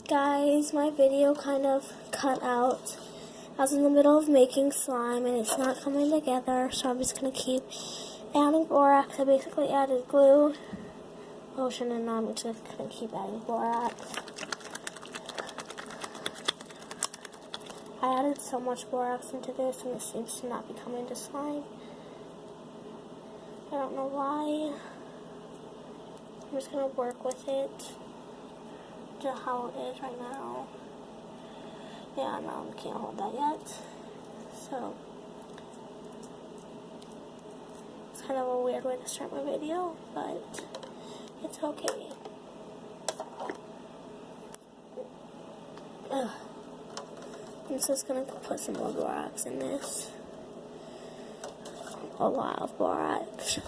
Guys, my video kind of cut out. I was in the middle of making slime and it's not coming together, so I'm just going to keep adding borax. I basically added glue, lotion, and I'm just going to keep adding borax. I added so much borax into this and it seems to not be coming to slime. I don't know why. I'm just going to work with it to how it is right now. Yeah, no, I can't hold that yet. So, it's kind of a weird way to start my video, but it's okay. Ugh. I'm just going to put some more borax in this. A lot of borax.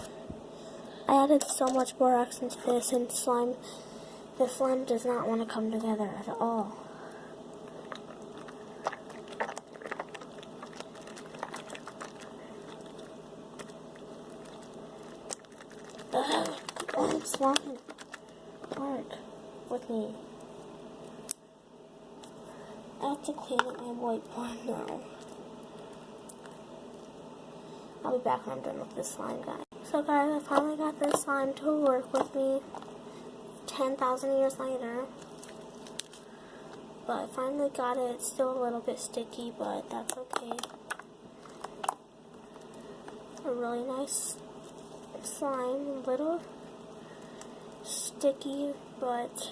I added so much borax into this and the slime does not want to come together at all. Slime, work with me. I have to clean up my whiteboard now. I'll be back when I'm done with this slime, guys. So guys, I finally got this slime to work with me 10,000 years later. But I finally got it. It's still a little bit sticky, but that's okay. A really nice slime, a little sticky, but